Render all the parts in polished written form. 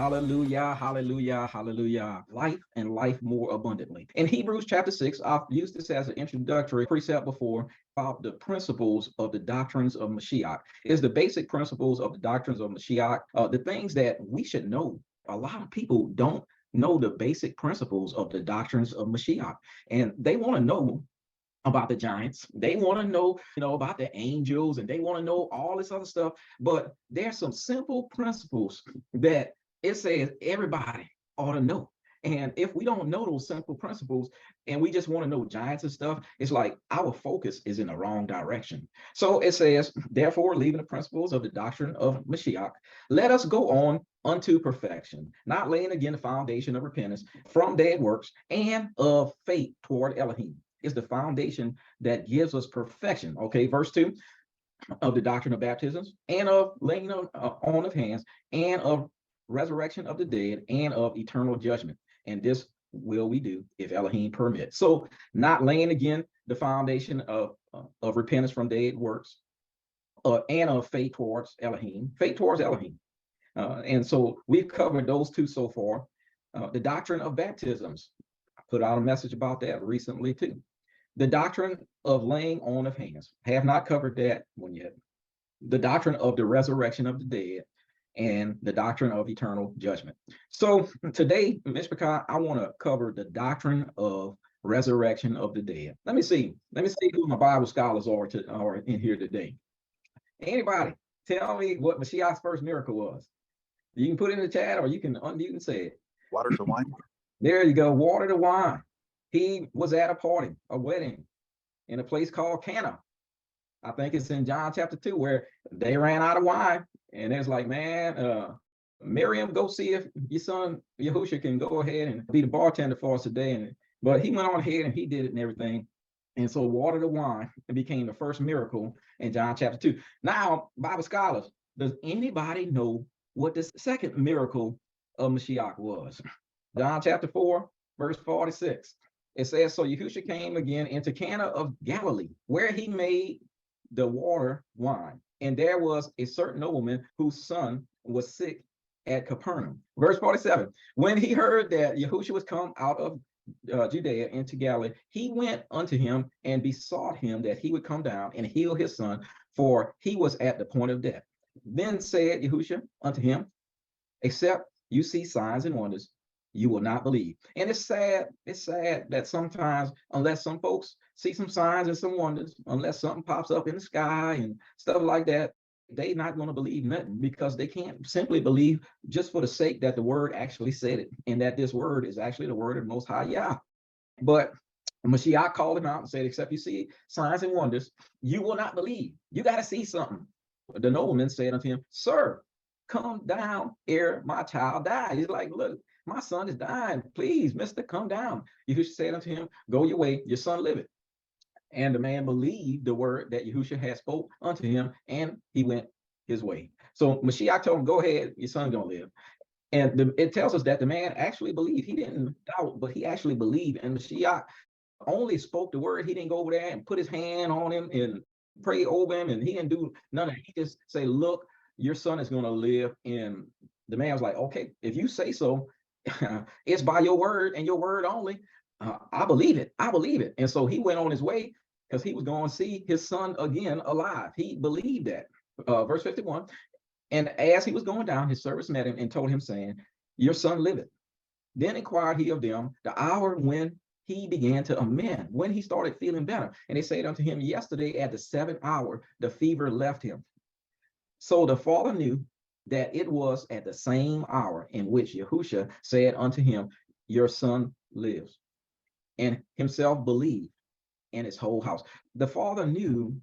Hallelujah, hallelujah, hallelujah. Life and life more abundantly. In Hebrews chapter 6, I've used this as an introductory precept before about the principles of the doctrines of Mashiach. It's the basic principles of the doctrines of Mashiach, the things that we should know. A lot of people don't know the basic principles of the doctrines of Mashiach, and they want to know about the giants. They want to know, about the angels, and they want to know all this other stuff. But there's some simple principles that it says everybody ought to know. And if we don't know those simple principles and we just want to know giants and stuff, it's like our focus is in the wrong direction. So it says, therefore, leaving the principles of the doctrine of Mashiach, let us go on unto perfection, not laying again the foundation of repentance from dead works and of faith toward Elohim. Is the foundation that gives us perfection. Okay, verse 2 of the doctrine of baptisms and of laying on of hands and of resurrection of the dead and of eternal judgment. And this will we do if Elohim permits. So not laying again the foundation of repentance from dead works and of faith towards Elohim, and so we've covered those two so far. The doctrine of baptisms, I put out a message about that recently too. The doctrine of laying on of hands, have not covered that one yet. The doctrine of the resurrection of the dead and the doctrine of eternal judgment. So today, Mishpacha, I want to cover the doctrine of resurrection of the dead. Let me see who my Bible scholars are in here today. Anybody, tell me what Mashiach's first miracle was. You can put it in the chat or you can unmute and say it. Water to wine. There you go, water to wine. He was at a party, a wedding, in a place called Cana. I think it's in John chapter 2, where they ran out of wine. And it's like, man, Miriam, go see if your son Yahusha can go ahead and be the bartender for us today. But he went on ahead and he did it and everything. And so water to wine, it became the first miracle in John chapter 2. Now, Bible scholars, does anybody know what the second miracle of Mashiach was? John chapter 4, verse 46. It says, so Yahusha came again into Cana of Galilee, where he made the water wine. And there was a certain nobleman whose son was sick at Capernaum. Verse 47, when he heard that Yahusha was come out of Judea into Galilee, he went unto him and besought him that he would come down and heal his son, for he was at the point of death. Then said Yahusha unto him, except you see signs and wonders, you will not believe. And it's sad that sometimes, unless some folks see some signs and some wonders, unless something pops up in the sky and stuff like that, they're not going to believe nothing, because they can't simply believe just for the sake that the word actually said it, and that this word is actually the word of the Most High Yah. But Mashiach called him out and said, except you see signs and wonders, you will not believe. You got to see something. The nobleman said unto him, sir, come down ere my child die. He's like, look, my son is dying. Please, mister, come down. Yahusha said unto him, go your way, your son liveth. And the man believed the word that Yahusha had spoke unto him, and he went his way. So Mashiach told him, go ahead, your son's going to live. And it tells us that the man actually believed. He didn't doubt, but he actually believed. And Mashiach only spoke the word. He didn't go over there and put his hand on him and pray over him, and he didn't do none of it. He just say, look, your son is going to live. And the man was like, okay, if you say so, it's by your word and your word only. I believe it. I believe it. And so he went on his way, because he was going to see his son again alive. He believed that. Verse 51. And as he was going down, his servants met him and told him, saying, your son liveth. Then inquired he of them the hour when he began to amend, when he started feeling better. And they said unto him, yesterday at the 7th hour, the fever left him. So the father knew that it was at the same hour in which Yahusha said unto him, your son lives. And himself believed, and his whole house. The father knew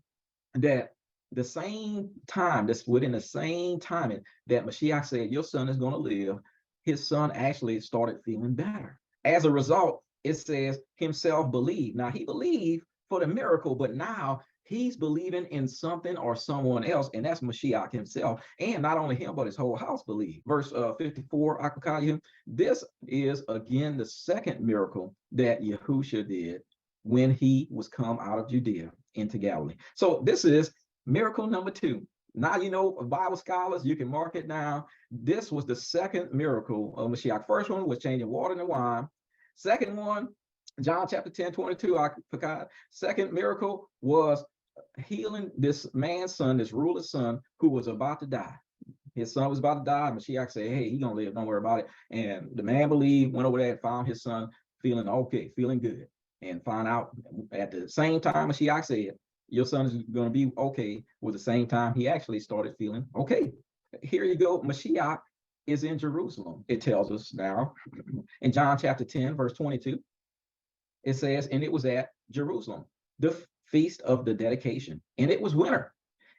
that the same time, that's within the same time that Mashiach said, your son is going to live, his son actually started feeling better. As a result, it says himself believed. Now, he believed for the miracle, but now he's believing in something or someone else, and that's Mashiach himself. And not only him, but his whole house believed. Verse 54, Akakayim, this is again the second miracle that Yahusha did when he was come out of Judea into Galilee. So this is miracle number 2 Now, you know, Bible scholars, you can mark it down. This was the second miracle of Mashiach. First one was changing water into wine. Second one, John chapter 10, 22, I forgot. Second miracle was healing this man's son, this ruler's son, who was about to die. His son was about to die. Mashiach said, hey, he's going to live. Don't worry about it. And the man believed, went over there and found his son feeling okay, feeling good. And found out at the same time Mashiach said, your son is going to be okay, was the same time he actually started feeling okay. Here you go. Mashiach is in Jerusalem. It tells us now in John chapter 10, verse 22. It says, and it was at Jerusalem, the feast of the dedication. And it was winter.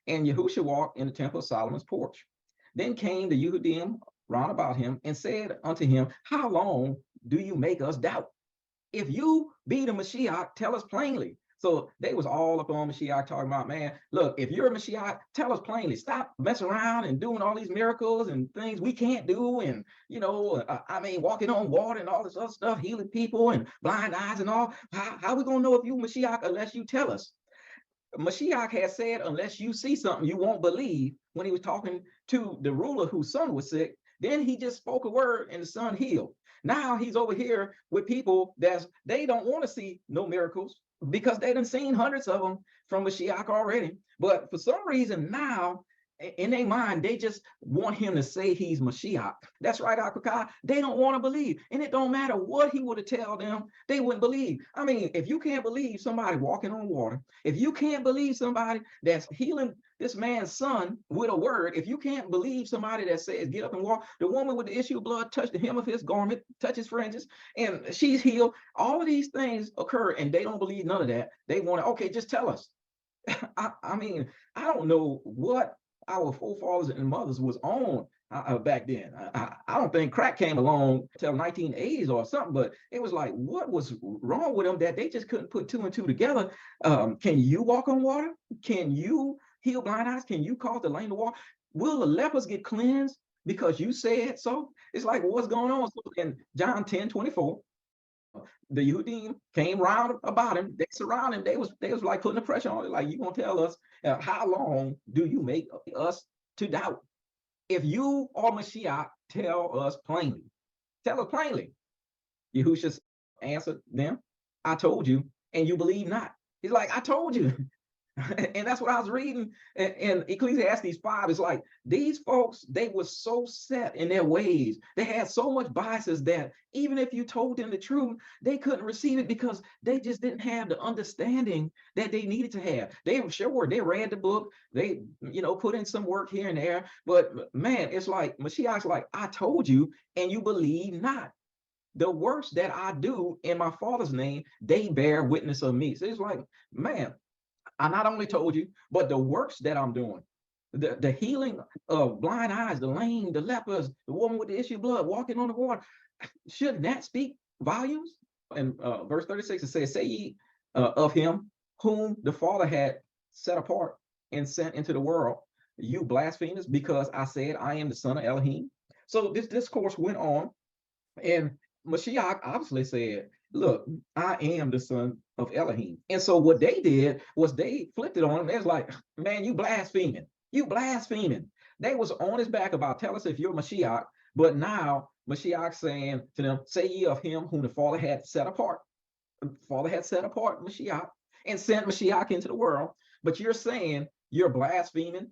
And Yahusha walked in the temple of Solomon's porch. Then came the Yehudim round about him and said unto him, how long do you make us doubt? If you be the Mashiach, tell us plainly. So they was all up on Mashiach talking about, man, look, if you're a Mashiach, tell us plainly. Stop messing around and doing all these miracles and things we can't do. And, you know, I mean, walking on water and all this other stuff, healing people and blind eyes and all. How we going to know if you Mashiach unless you tell us? Mashiach has said, unless you see something, you won't believe, when he was talking to the ruler whose son was sick. Then he just spoke a word and the son healed. Now he's over here with people they don't want to see no miracles because they done seen hundreds of them from Mashiach already. But for some reason now, in their mind, they just want him to say he's Mashiach. That's right, Akakai. They don't want to believe. And it don't matter what he would have told them, they wouldn't believe. I mean, if you can't believe somebody walking on water, if you can't believe somebody that's healing this man's son with a word, if you can't believe somebody that says, get up and walk, the woman with the issue of blood touched the hem of his garment, touch his fringes, and she's healed. All of these things occur, and they don't believe none of that. They want to, okay, just tell us. I mean, I don't know what our forefathers and mothers was on back then. I don't think crack came along till 1980s or something, but it was like, what was wrong with them that they just couldn't put two and two together? Can you walk on water? Can you heal blind eyes? Can you cause the lame to walk? Will the lepers get cleansed because you said so? It's like, well, what's going on? So in John 10, 24, the Yehudim came round about him. They surrounded him. They was like putting the pressure on it. Like, you gonna tell us how long do you make us to doubt? If you are Mashiach, tell us plainly. Tell us plainly. Yahusha answered them, I told you, and you believe not. He's like, I told you. And that's what I was reading in Ecclesiastes 5. It's like, these folks, they were so set in their ways. They had so much biases that even if you told them the truth, they couldn't receive it because they just didn't have the understanding that they needed to have. They read the book, they, you know, put in some work here and there. But man, it's like, Mashiach's like, I told you, and you believe not. The works that I do in my Father's name, they bear witness of me. So it's like, man, I not only told you, but the works that I'm doing, the healing of blind eyes, the lame, the lepers, the woman with the issue of blood, walking on the water, shouldn't that speak volumes? And verse 36, it says, say ye of him whom the Father had set apart and sent into the world, you blasphemers, because I said I am the son of Elohim. So this discourse went on, and Mashiach obviously said, look, I am the son of Elohim. And so what they did was they flipped it on him. They was like, man, you blaspheming. You blaspheming. They was on his back about, tell us if you're Mashiach. But now Mashiach saying to them, say ye of him whom the Father had set apart. The Father had set apart Mashiach and sent Mashiach into the world. But you're saying you're blaspheming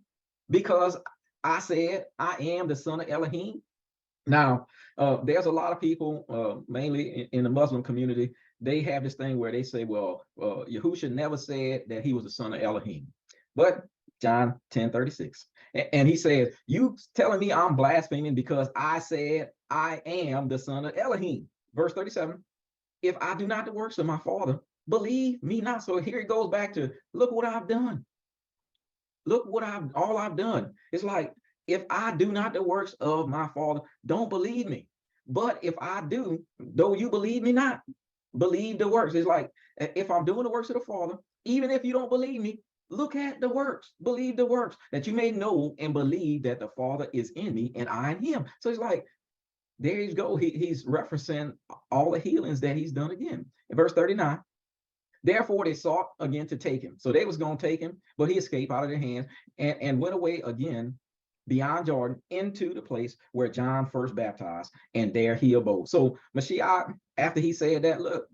because I said I am the son of Elohim. Now, there's a lot of people, mainly in the Muslim community, they have this thing where they say, well, Yahusha never said that he was the son of Elohim. But John 10:36, and he says, you telling me I'm blaspheming because I said I am the son of Elohim. Verse 37, if I do not the works of my Father, believe me not. So here it goes back to, look what I've done. Look what all I've done. It's like, if I do not the works of my Father, don't believe me. But if I do, though you believe me not, believe the works. It's like, if I'm doing the works of the Father, even if you don't believe me, look at the works, believe the works, that you may know and believe that the Father is in me and I in him. So it's like, there you go. He's referencing all the healings that he's done again. In verse 39, Therefore, they sought again to take him. So they was going to take him, but he escaped out of their hands and went away again beyond Jordan into the place where John first baptized, and there he abode. So Mashiach, after he said that, look,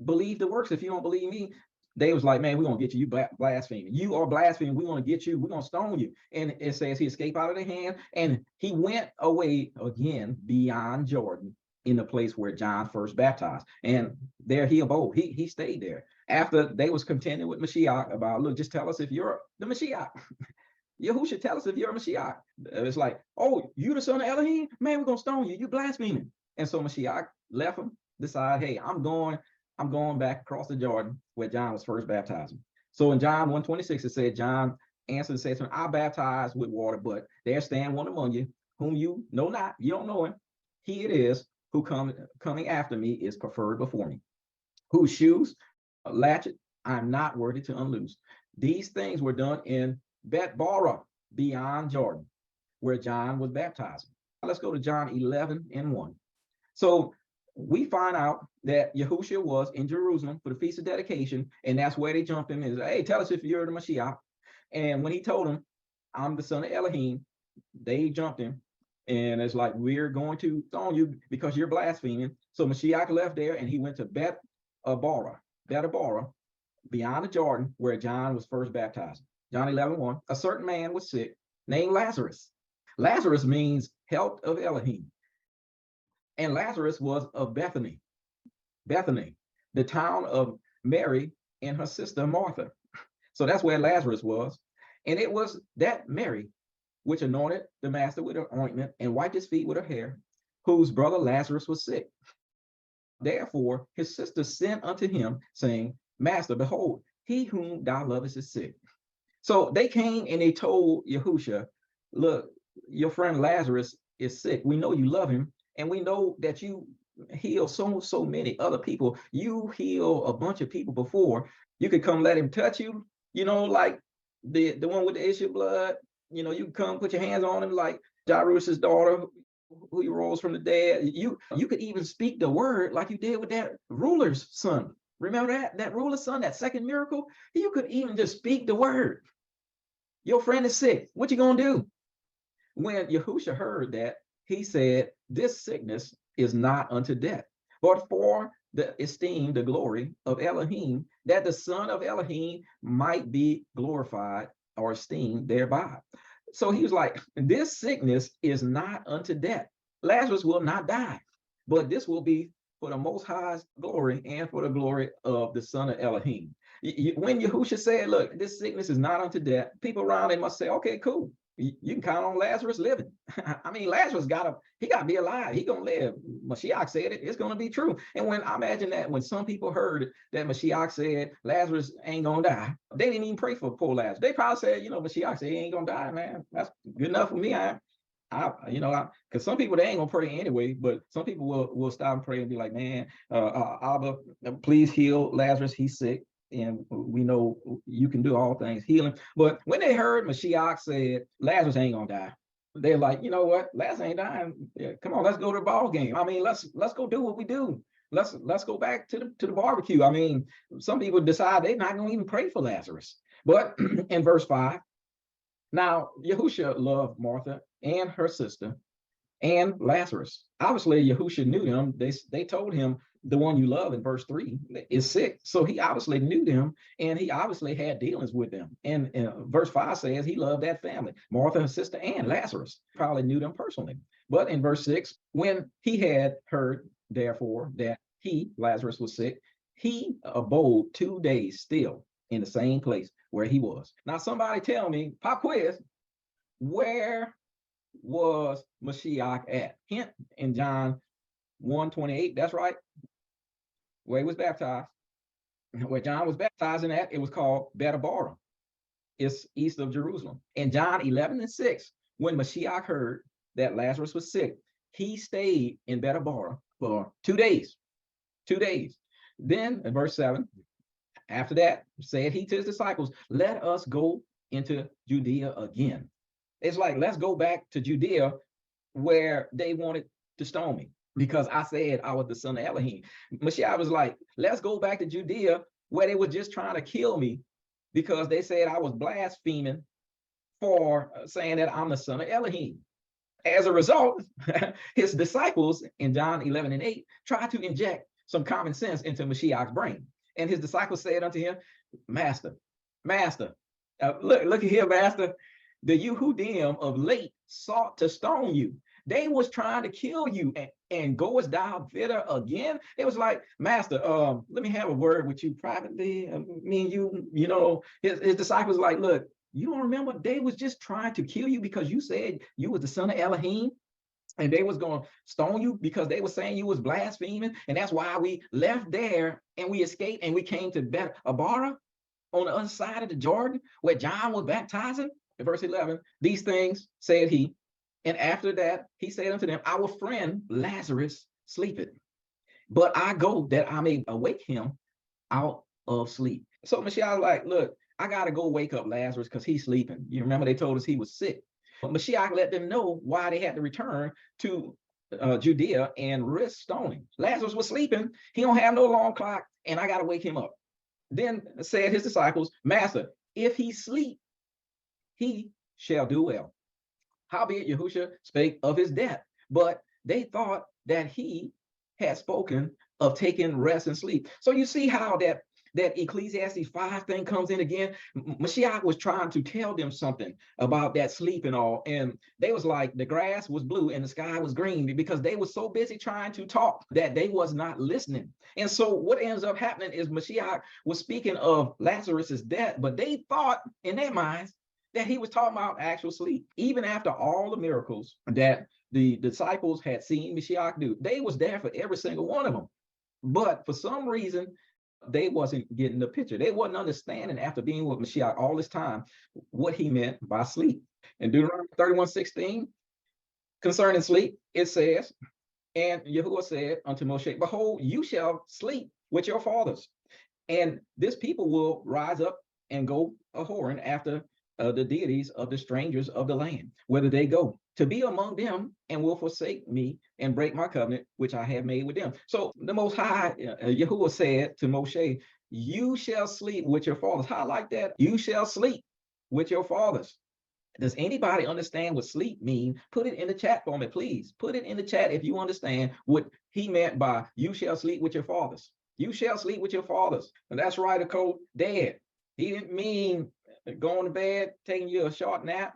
believe the works. If you don't believe me, they was like, man, we're going to get you. You blaspheming. You are blaspheming. We're going to get you. We're going to stone you. And it says he escaped out of their hand, and he went away again beyond Jordan in the place where John first baptized. And there he abode. He stayed there. After they was contending with Mashiach about, look, just tell us if you're the Mashiach. Yahusha, tell us if you're a Mashiach. It's like, oh, you the son of Elohim? Man, we're going to stone you. You blaspheming. And so Mashiach left him, decide, hey, I'm going back across the Jordan where John was first baptizing. So in John 1:26, it said, John answered and said to him, I baptize with water, but there stand one among you, whom you know not, you don't know him. He it is who coming after me is preferred before me, whose shoes latchet I'm not worthy to unloose. These things were done in Bet-Bara, beyond Jordan, where John was baptizing. Let's go to John 11:1. So we find out that Yahusha was in Jerusalem for the Feast of Dedication, and that's where they jumped him and said, hey, tell us if you're the Mashiach. And when he told them, I'm the son of Elohim, they jumped him. And it's like, we're going to stone you because you're blaspheming. So Mashiach left there and he went to Bet-Bara, beyond the Jordan, where John was first baptized. John 11:1, a certain man was sick, named Lazarus. Lazarus means helped of Elohim. And Lazarus was of Bethany, the town of Mary and her sister Martha. So that's where Lazarus was. And it was that Mary which anointed the master with her ointment and wiped his feet with her hair, whose brother Lazarus was sick. Therefore his sister sent unto him, saying, Master, behold, he whom thou lovest is sick. So they came and they told Yahusha, look, your friend Lazarus is sick. We know you love him, and we know that you heal so many other people. You heal a bunch of people before. You could come let him touch you, like the one with the issue of blood. You can come put your hands on him, like Jairus' daughter, who he rose from the dead. You could even speak the word like you did with that ruler's son. Remember that ruler's son, that second miracle? You could even just speak the word. Your friend is sick. What you gonna do? When Yahusha heard that, he said, this sickness is not unto death, but for the esteem, the glory of Elohim, that the son of Elohim might be glorified or esteemed thereby. So he was like, this sickness is not unto death. Lazarus will not die, but this will be for the Most High's glory and for the glory of the son of Elohim. When Yahusha said, look, this sickness is not unto death, people around they must say, okay, cool. You can count on Lazarus living. I mean, Lazarus got to be alive. He gonna live. Mashiach said it. It's gonna be true. And when I imagine that when some people heard that Mashiach said Lazarus ain't gonna die, they didn't even pray for poor Lazarus. They probably said, Mashiach said he ain't gonna die, man. That's good enough for me. Because some people, they ain't gonna pray anyway, but some people will stop and pray and be like, man, Abba, please heal Lazarus. He's sick. And we know you can do all things, healing. But when they heard Mashiach said Lazarus ain't gonna die, they're like, you know what? Lazarus ain't dying. Yeah, come on, let's go to the ball game. I mean, let's go do what we do. Let's go back to the barbecue. I mean, some people decide they're not gonna even pray for Lazarus. But in verse 5, now Yahusha loved Martha and her sister and Lazarus. Obviously, Yahusha knew them. They told him, the one you love in verse 3 is sick. So he obviously knew them, and he obviously had dealings with them. And verse 5 says he loved that family, Martha, her sister, and Lazarus. Probably knew them personally. But in verse 6, when he had heard, therefore, that Lazarus was sick, he abode 2 days still in the same place where he was. Now, somebody tell me, pop quiz, where was Mashiach at? Hint in John 1:28, that's right. Where he was baptized, where John was baptizing at, it was called Bet-Bara. It's east of Jerusalem. In John 11:6, when Mashiach heard that Lazarus was sick, he stayed in Bet-Bara for 2 days. 2 days. Then in verse 7, after that, said he to his disciples, let us go into Judea again. It's like, let's go back to Judea where they wanted to stone me, because I said I was the son of Elohim. Mashiach was like, let's go back to Judea where they were just trying to kill me because they said I was blaspheming for saying that I'm the son of Elohim. As a result, his disciples in John 11:8 tried to inject some common sense into Mashiach's brain. And his disciples said unto him, Master, look here, Master. The Yehudim of late sought to stone you. They was trying to kill you, and goest thou thither again? It was like, Master, let me have a word with you privately. Me and you know, his disciples like, look, you don't remember? They was just trying to kill you because you said you was the son of Elohim, and they was going to stone you because they were saying you was blaspheming, and that's why we left there and we escaped and we came to Bet Abara on the other side of the Jordan where John was baptizing. In verse 11, these things said he, and after that he said unto them, our friend Lazarus sleepeth, but I go that I may awake him out of sleep. So Mashiach like, look, I got to go wake up Lazarus because he's sleeping. You remember they told us he was sick. But Mashiach let them know why they had to return to Judea and risk stoning. Lazarus was sleeping. He don't have no alarm clock, and I got to wake him up. Then said his disciples, Master, if he sleep, he shall do well. Howbeit Yahusha spake of his death, but they thought that he had spoken of taking rest and sleep. So you see how that Ecclesiastes 5 thing comes in again. Mashiach was trying to tell them something about that sleep and all. And they was like, the grass was blue and the sky was green, because they were so busy trying to talk that they was not listening. And so what ends up happening is Mashiach was speaking of Lazarus's death, but they thought in their minds that he was talking about actual sleep. Even after all the miracles that the disciples had seen Mashiach do, they was there for every single one of them. But for some reason, they wasn't getting the picture. They wasn't understanding, after being with Mashiach all this time, what he meant by sleep. In Deuteronomy 31:16, concerning sleep, it says, and Yahuwah said unto Moshe, behold, you shall sleep with your fathers, and this people will rise up and go a-whoring after the deities of the strangers of the land, whither they go, to be among them, and will forsake me and break my covenant, which I have made with them. So the Most High, Yahuwah said to Moshe, you shall sleep with your fathers. How I like that? You shall sleep with your fathers. Does anybody understand what sleep mean? Put it in the chat for me, please. Put it in the chat if you understand what he meant by you shall sleep with your fathers. You shall sleep with your fathers. And that's right, a code dead. He didn't mean going to bed, taking you a short nap.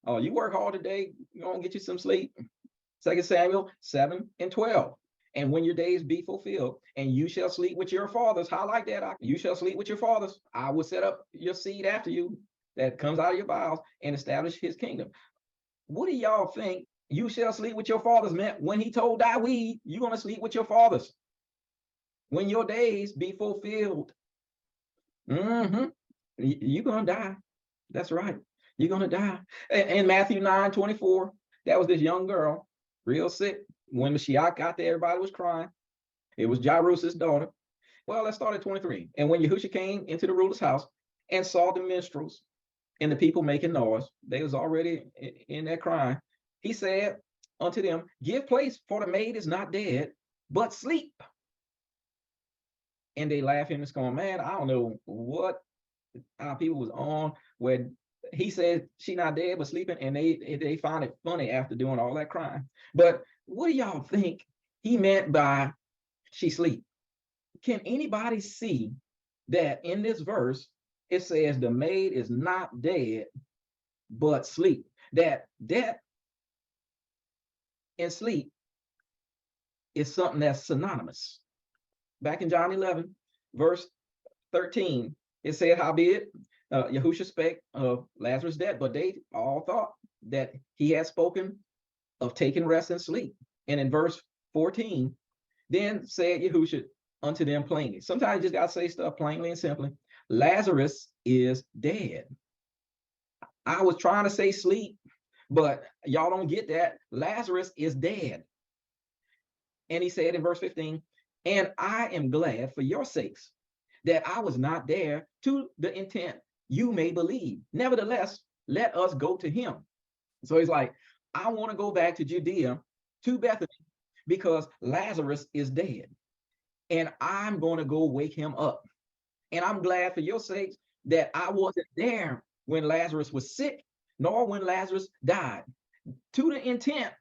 Oh, you work hard today, you're going to get you some sleep. 2 Samuel 7:12. And when your days be fulfilled, and you shall sleep with your fathers. How like that? You shall sleep with your fathers. I will set up your seed after you that comes out of your bowels and establish his kingdom. What do y'all think you shall sleep with your fathers meant when he told Dawid, you're going to sleep with your fathers? When your days be fulfilled. You're going to die. That's right. You're going to die. In Matthew 9:24, that was this young girl, real sick. When Mashiach got there, everybody was crying. It was Jairus' daughter. Well, let's start at 23. And when Yahusha came into the ruler's house and saw the minstrels and the people making noise, they was already in there crying. He said unto them, give place, for the maid is not dead, but sleep. And they laughed him and scorn. Man, I don't know what our people was on, where he said she not dead but sleeping, and they find it funny after doing all that crying. But what do y'all think he meant by she sleep? Can anybody see that in this verse it says the maid is not dead but sleep? That death and sleep is something that's synonymous. Back in John 11 verse 13, it said, howbeit Yahusha spake of Lazarus' death, but they all thought that he had spoken of taking rest and sleep. And in verse 14, then said Yahusha unto them plainly. Sometimes you just got to say stuff plainly and simply. Lazarus is dead. I was trying to say sleep, but y'all don't get that. Lazarus is dead. And he said in verse 15, and I am glad for your sakes that I was not there, to the intent you may believe. Nevertheless, let us go to him. So he's like, I want to go back to Judea, to Bethany, because Lazarus is dead. And I'm going to go wake him up. And I'm glad for your sakes that I wasn't there when Lazarus was sick, nor when Lazarus died. To the intent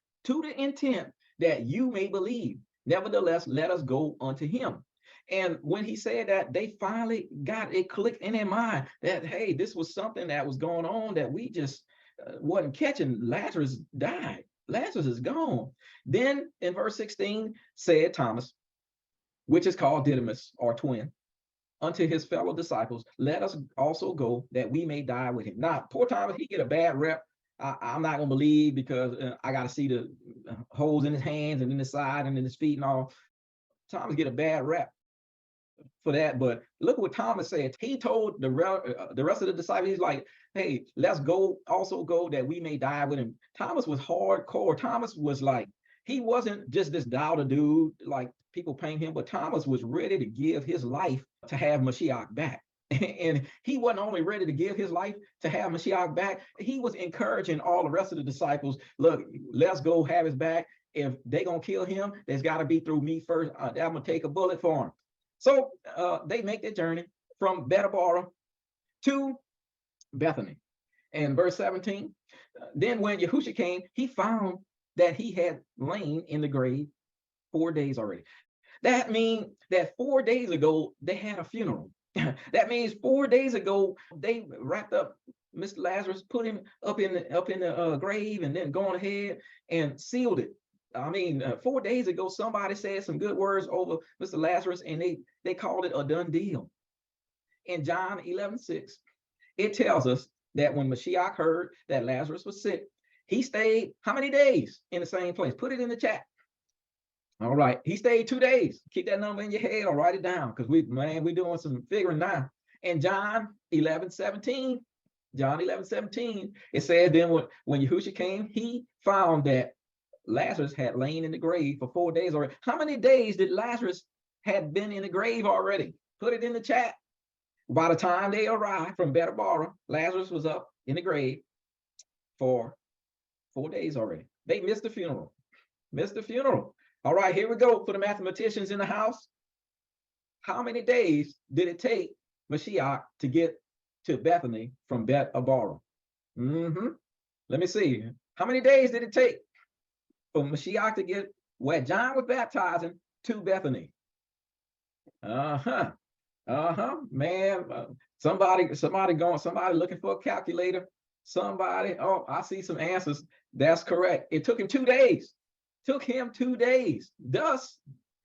that you may believe. Nevertheless, let us go unto him. And when he said that, they finally got it clicked in their mind that, hey, this was something that was going on that we just wasn't catching. Lazarus died. Lazarus is gone. Then in verse 16 said Thomas, which is called Didymus or twin, unto his fellow disciples, let us also go that we may die with him. Now, poor Thomas, he get a bad rep. I'm not going to believe because I got to see the holes in his hands and in his side and in his feet and all. Thomas get a bad rep for that. But look what Thomas said. He told the rest of the disciples, he's like, hey, let's go, also go that we may die with him. Thomas was hardcore. Thomas was like, he wasn't just this doubter dude like people paint him, but Thomas was ready to give his life to have Mashiach back. And he wasn't only ready to give his life to have Mashiach back, he was encouraging all the rest of the disciples, look, let's go have his back. If they're going to kill him, there's got to be through me first. I'm going to take a bullet for him. So they make their journey from Bethabara to Bethany. And verse 17, then when Yahusha came, he found that he had lain in the grave 4 days already. That means that 4 days ago, they had a funeral. That means 4 days ago, they wrapped up Mr. Lazarus, put him up in the grave, and then gone ahead and sealed it. I mean, 4 days ago, somebody said some good words over Mr. Lazarus, and they called it a done deal. In John 11:6, it tells us that when Mashiach heard that Lazarus was sick, he stayed how many days in the same place? Put it in the chat. All right. He stayed 2 days. Keep that number in your head or write it down because we're doing some figuring now. In John 11:17, it said then when Yahushua came, he found that Lazarus had lain in the grave for 4 days already. How many days did Lazarus had been in the grave already? Put it in the chat. By the time they arrived from Bethabara, Lazarus was up in the grave for 4 days already. They missed the funeral. All right, here we go for the mathematicians in the house. How many days did it take Mashiach to get to Bethany from Bethabara? Let me see. How many days did it take for Mashiach to get where John was baptizing to Bethany? Man, somebody looking for a calculator. Oh, I see some answers. That's correct. It took him 2 days. Thus,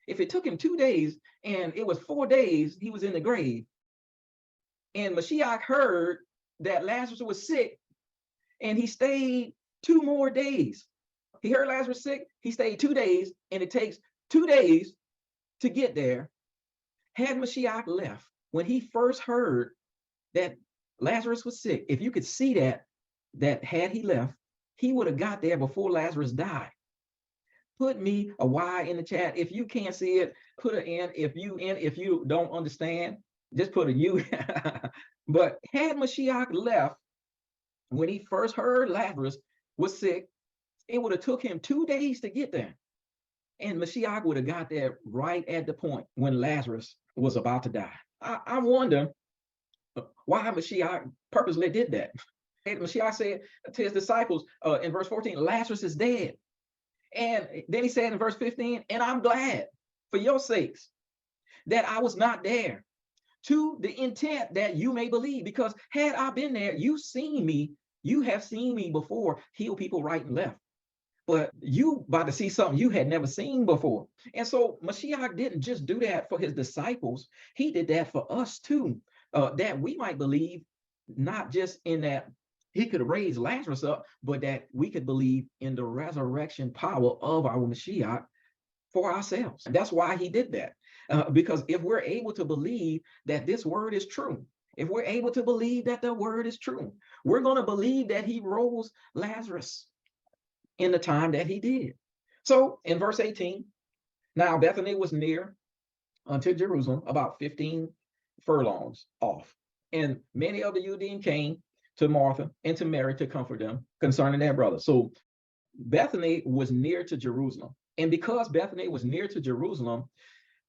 if it took him 2 days and it was 4 days he was in the grave, and Mashiach heard that Lazarus was sick, and he stayed 2 more days. He heard Lazarus sick, he stayed 2 days, and it takes 2 days to get there. Had Mashiach left when he first heard that Lazarus was sick, if you could see that had he left, he would have got there before Lazarus died. Put me a Y in the chat. If you can't see it, put an N. If you don't understand, just put a U. But had Mashiach left when he first heard Lazarus was sick, it would have took him 2 days to get there. And Mashiach would have got there right at the point when Lazarus was about to die. I wonder why Mashiach purposely did that. And Mashiach said to his disciples in verse 14, Lazarus is dead. And then he said in verse 15, and I'm glad for your sakes that I was not there, to the intent that you may believe, because had I been there, you have seen me before heal people right and left. But you about to see something you had never seen before. And so Mashiach didn't just do that for his disciples. He did that for us too, that we might believe not just in that he could raise Lazarus up, but that we could believe in the resurrection power of our Mashiach for ourselves. And that's why he did that. Because if we're able to believe that this word is true, if we're able to believe that the word is true, we're going to believe that he rose Lazarus in the time that he did. So in verse 18, now Bethany was near unto Jerusalem, about 15 furlongs off. And many of the Judeans came to Martha and to Mary to comfort them concerning their brother. So Bethany was near to Jerusalem. And because Bethany was near to Jerusalem,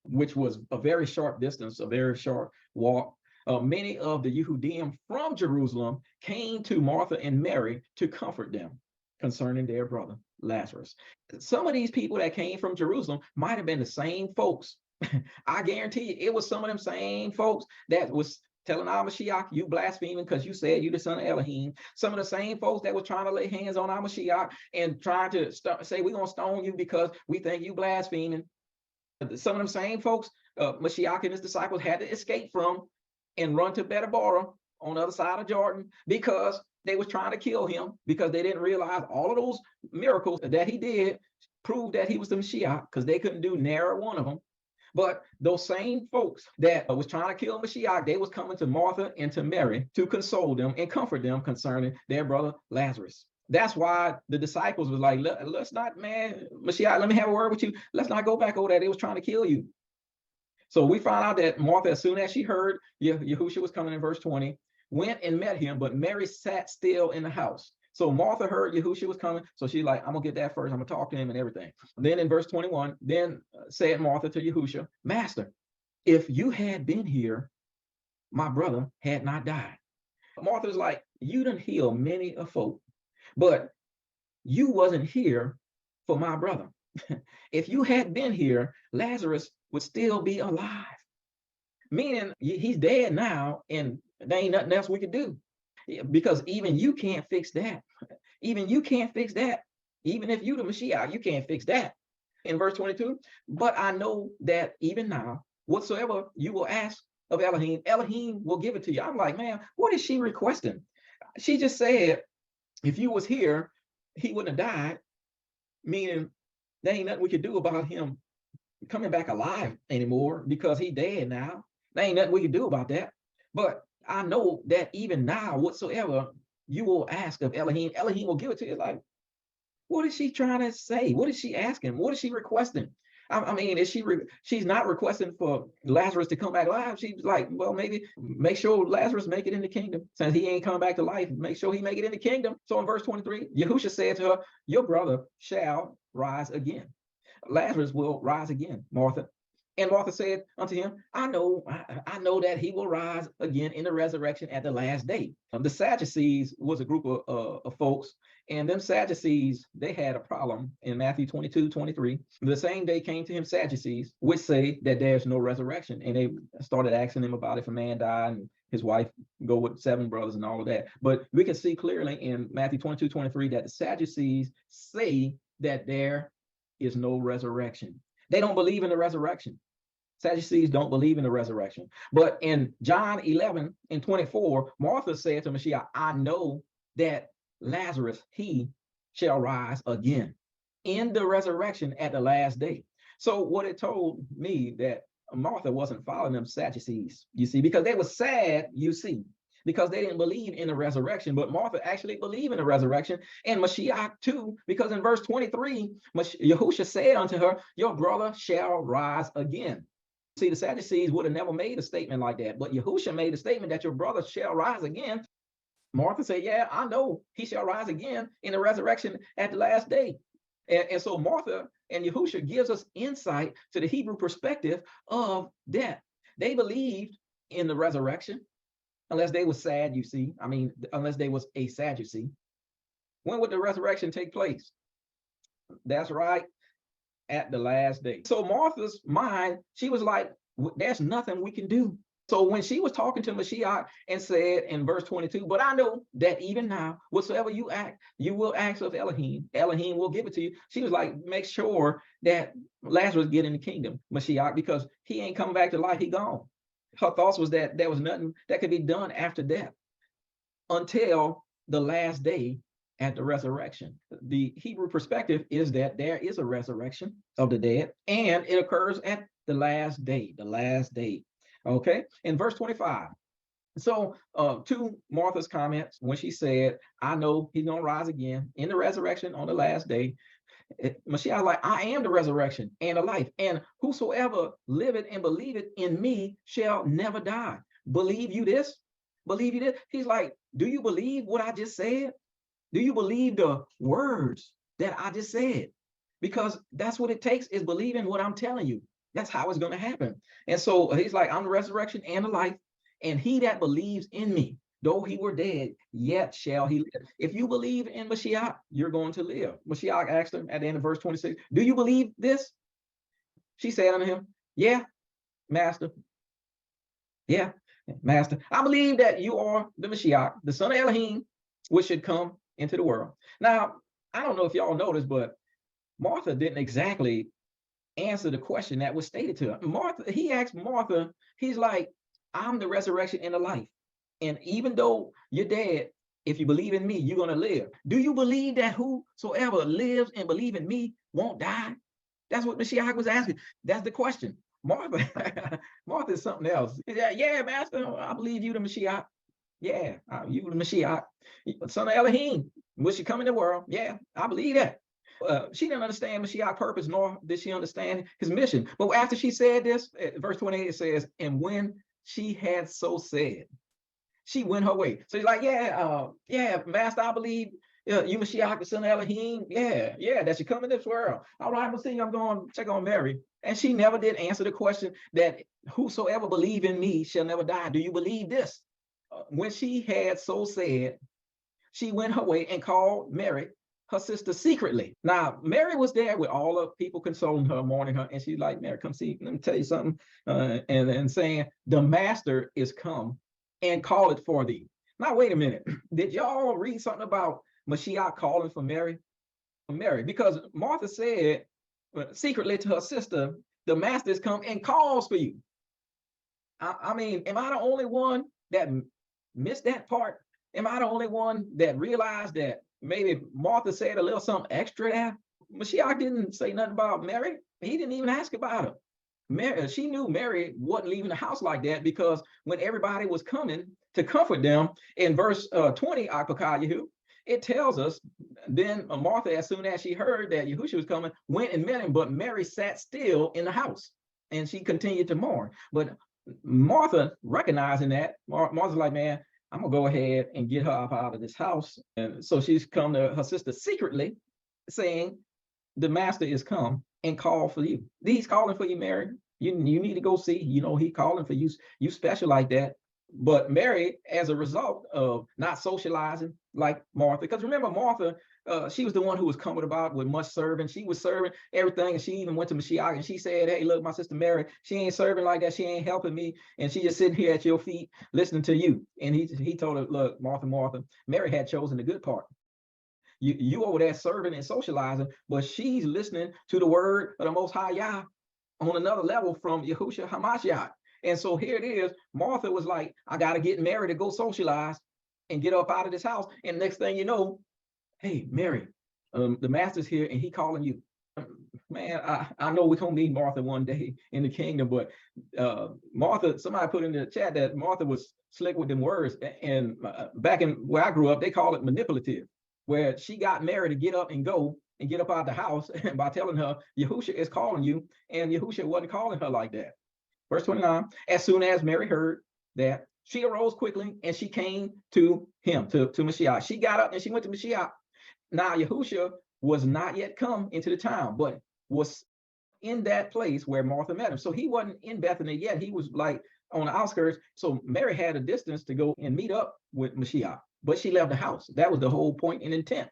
which was a very short distance, a very short walk, many of the Yehudim from Jerusalem came to Martha and Mary to comfort them concerning their brother Lazarus. Some of these people that came from Jerusalem might have been the same folks. I guarantee you, it was some of them same folks that was telling our Mashiach, you blaspheming because you said you the son of Elohim. Some of the same folks that was trying to lay hands on our Mashiach and trying to say we're going to stone you because we think you blaspheming. Some of them same folks, Mashiach and his disciples had to escape from and run to Bethabara on the other side of Jordan because they was trying to kill him, because they didn't realize all of those miracles that he did proved that he was the Mashiach, because they couldn't do nary one of them. But those same folks that was trying to kill Mashiach, they was coming to Martha and to Mary to console them and comfort them concerning their brother Lazarus. That's why the disciples was like, let's not, man, Mashiach, let me have a word with you. Let's not go back over there. They was trying to kill you. So we found out that Martha, as soon as she heard Yahusha was coming in verse 20, went and met him, but Mary sat still in the house. So Martha heard Yahusha was coming, so she's like, I'm going to get that first. I'm going to talk to him and everything. Then in verse 21, then said Martha to Yahusha, Master, if you had been here, my brother had not died. Martha's like, you done healed many a folk, but you wasn't here for my brother. If you had been here, Lazarus would still be alive. Meaning he's dead now, and there ain't nothing else we could do. Because even you can't fix that. Even you can't fix that. Even if you the Mashiach, you can't fix that. In verse 22, but I know that even now, whatsoever you will ask of Elohim, Elohim will give it to you. I'm like, man, what is she requesting? She just said, if you was here, he wouldn't have died. Meaning there ain't nothing we could do about him coming back alive anymore because he dead now. There ain't nothing we can do about that. But I know that even now, whatsoever you will ask of Elohim, Elohim will give it to you. Like, what is she trying to say? What is she asking? What is she requesting? I mean, she's not requesting for Lazarus to come back alive. She's like, well, maybe make sure Lazarus make it in the kingdom. Since he ain't coming back to life, make sure he make it in the kingdom. So in verse 23, Yahusha said to her, your brother shall rise again. Lazarus will rise again, Martha. And Martha said unto him, I know that he will rise again in the resurrection at the last day. The Sadducees was a group of folks, and them Sadducees, they had a problem in Matthew 22:23. The same day came to him Sadducees, which say that there's no resurrection. And they started asking him about if a man died and his wife go with 7 brothers and all of that. But we can see clearly in Matthew 22:23 that the Sadducees say that there is no resurrection. They don't believe in the resurrection. Sadducees don't believe in the resurrection. But in John 11:24, Martha said to Mashiach, I know that Lazarus, he shall rise again in the resurrection at the last day. So what it told me that Martha wasn't following them Sadducees, you see, because they were sad, you see, because they didn't believe in the resurrection. But Martha actually believed in the resurrection, and Mashiach too, because in verse 23, Yahusha said unto her, your brother shall rise again. See, the Sadducees would have never made a statement like that, but Yahusha made a statement that your brother shall rise again. Martha said, yeah, I know he shall rise again in the resurrection at the last day. And so Martha and Yahusha gives us insight to the Hebrew perspective of death. They believed in the resurrection, unless they were sad, you see. I mean, unless they was a Sadducee. When would the resurrection take place? That's right, at the last day. So Martha's mind, she was like, there's nothing we can do. So when she was talking to Mashiach and said in verse 22, but I know that even now, whatsoever you will ask of Elohim, Elohim will give it to you. She was like, make sure that Lazarus get in the kingdom, Mashiach, because he ain't coming back to life, he gone. Her thoughts was that there was nothing that could be done after death until the last day at the resurrection. The Hebrew perspective is that there is a resurrection of the dead, and it occurs at the last day, Okay, in verse 25. So to Martha's comments, when she said, I know he's going to rise again in the resurrection on the last day, Mashiach like, I am the resurrection and the life, and whosoever liveth and believeth in me shall never die. Believe you this? Believe you this? He's like, do you believe what I just said? Do you believe the words that I just said? Because that's what it takes, is believing what I'm telling you. That's how it's going to happen. And so he's like, I'm the resurrection and the life. And he that believes in me, though he were dead, yet shall he live. If you believe in Mashiach, you're going to live. Mashiach asked him at the end of verse 26, do you believe this? She said unto him, yeah, master. Yeah, master. I believe that you are the Mashiach, the son of Elohim, which should come into the world. Now, I don't know if y'all noticed, but Martha didn't exactly answer the question that was stated to her. Martha, he asked Martha, he's like, I'm the resurrection and the life. And even though you're dead, if you believe in me, you're going to live. Do you believe that whosoever lives and believe in me won't die? That's what Mashiach was asking. That's the question. Martha, Martha is something else. Yeah, master, I believe you the Mashiach. Yeah, you the Mashiach, son of Elohim, will she come in the world? Yeah, I believe that. She didn't understand Mashiach's purpose, nor did she understand his mission. But after she said this, verse 28, it says, and when she had so said, she went her way. So he's like, yeah, master, I believe you Mashiach, the son of Elohim. Yeah, that you come in this world. All right, I'm seeing, I'm going to check on Mary. And she never did answer the question that whosoever believe in me shall never die. Do you believe this? When she had so said, she went her way and called Mary, her sister, secretly. Now, Mary was there with all the people consoling her, mourning her. And she's like, Mary, come see, let me tell you something. And saying, the master is come and call it for thee. Now, wait a minute. Did y'all read something about Mashiach calling for Mary? Mary, because Martha said secretly to her sister, the master is come and calls for you. I mean, am I the only one that missed that part? Am I the only one that realized that maybe Martha said a little something extra there? Mashiach didn't say nothing about Mary. He didn't even ask about her. Mary, she knew Mary wasn't leaving the house like that, because when everybody was coming to comfort them, in verse 20, it tells us, then Martha, as soon as she heard that Yahusha was coming, went and met him, but Mary sat still in the house, and she continued to mourn. But Martha, recognizing that, Martha's like, man, I'm gonna go ahead and get her up out of this house. And so she's come to her sister secretly, saying, the master is come and called for you. He's calling for you, Mary. You need to go see. You know, he calling for you. You special like that. But Mary, as a result of not socializing like Martha, because remember, Martha, she was the one who was coming about with much serving. She was serving everything, and she even went to Mashiach and she said, hey, look, my sister Mary, she ain't serving like that. She ain't helping me. And she just sitting here at your feet listening to you. And he told her, look, Martha, Mary had chosen the good part. You over there serving and socializing, but she's listening to the word of the Most High Yah on another level from Yahuah Ha'Mashiach. And so here it is. Martha was like, I got to get Mary to go socialize and get up out of this house. And next thing you know, hey, Mary, the master's here and he calling you. Man, I know we're going to meet Martha one day in the kingdom, but Martha, somebody put in the chat that Martha was slick with them words. And back in where I grew up, they call it manipulative, where she got Mary to get up and go and get up out of the house by telling her, Yahusha is calling you, and Yahusha wasn't calling her like that. Verse 29, as soon as Mary heard that, she arose quickly and she came to him, to Mashiach. She got up and she went to Mashiach. Now, Yahusha was not yet come into the town, but was in that place where Martha met him. So he wasn't in Bethany yet. He was like on the outskirts. So Mary had a distance to go and meet up with Mashiach, but she left the house. That was the whole point and intent.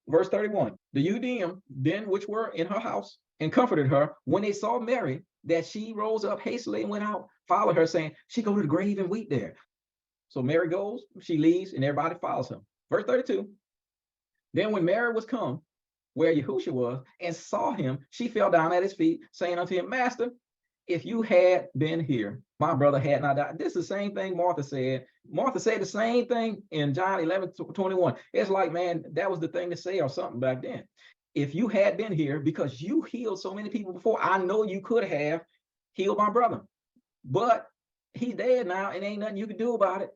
Verse 31, the Yudim then which were in her house and comforted her when they saw Mary, that she rose up hastily and went out, followed her, saying, she go to the grave and weep there. So Mary goes, she leaves, and everybody follows her. Verse 32, then when Mary was come where Yahusha was and saw him, she fell down at his feet, saying unto him, Master, if you had been here, my brother had not died. This is the same thing Martha said. Martha said the same thing in John 11:21. It's like, man, that was the thing to say or something back then. If you had been here, because you healed so many people before, I know you could have healed my brother. But he's dead now, and ain't nothing you can do about it,